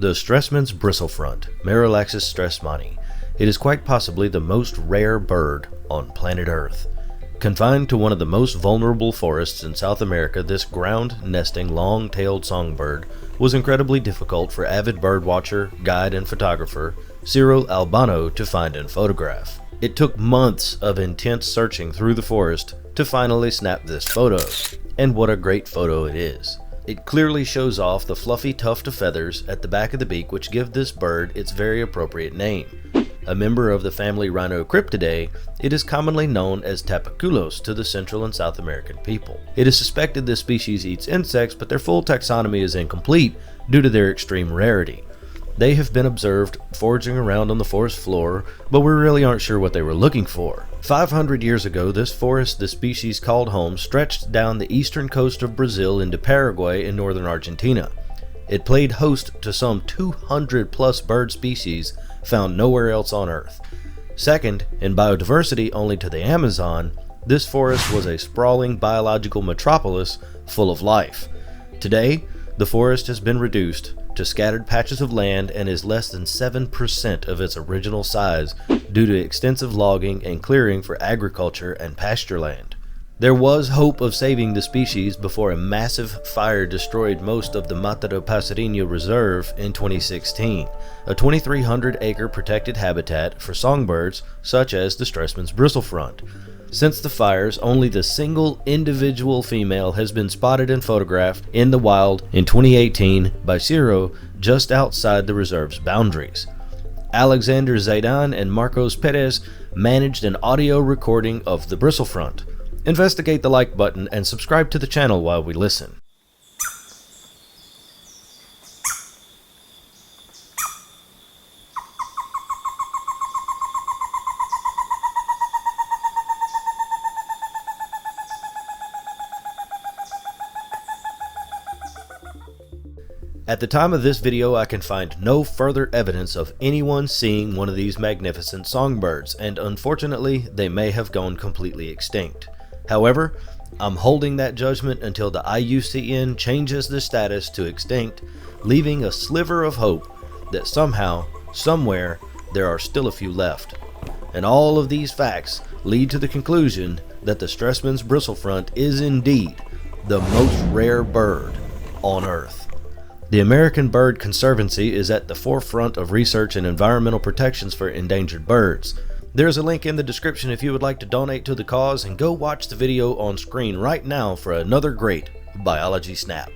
The Stresemann's bristlefront, Merulaxis stresemanni. It is quite possibly the most rare bird on planet Earth. Confined to one of the most vulnerable forests in South America, this ground-nesting, long-tailed songbird was incredibly difficult for avid birdwatcher, guide, and photographer Cyril Albano to find and photograph. It took months of intense searching through the forest to finally snap this photo. And what a great photo it is. It clearly shows off the fluffy tuft of feathers at the back of the beak which give this bird its very appropriate name. A member of the family Rhinocryptidae, it is commonly known as tapaculos to the Central and South American people. It is suspected this species eats insects, but their full taxonomy is incomplete due to their extreme rarity. They have been observed foraging around on the forest floor, but we really aren't sure what they were looking for. 500 years ago, this forest the species called home stretched down the eastern coast of Brazil into Paraguay and northern Argentina. It played host to some 200 plus bird species found nowhere else on Earth. Second, in biodiversity only to the Amazon, this forest was a sprawling biological metropolis full of life. Today, the forest has been reduced to scattered patches of land and is less than 7% of its original size due to extensive logging and clearing for agriculture and pastureland. There was hope of saving the species before a massive fire destroyed most of the Mata Do Passarinho Reserve in 2016, a 2,300-acre protected habitat for songbirds such as the Stresemann's bristlefront. Since the fires, only the single individual female has been spotted and photographed in the wild in 2018 by Ciro just outside the reserve's boundaries. Alexander Zaidan and Marcos Perez managed an audio recording of the bristlefront. Investigate the like button and subscribe to the channel while we listen. At the time of this video, I can find no further evidence of anyone seeing one of these magnificent songbirds, and unfortunately, they may have gone completely extinct. However, I'm holding that judgment until the IUCN changes the status to extinct, leaving a sliver of hope that somehow, somewhere, there are still a few left. And all of these facts lead to the conclusion that the Stresemann's bristlefront is indeed the most rare bird on Earth. The American Bird Conservancy is at the forefront of research and environmental protections for endangered birds. There's a link in the description if you would like to donate to the cause, and go watch the video on screen right now for another great biology snap.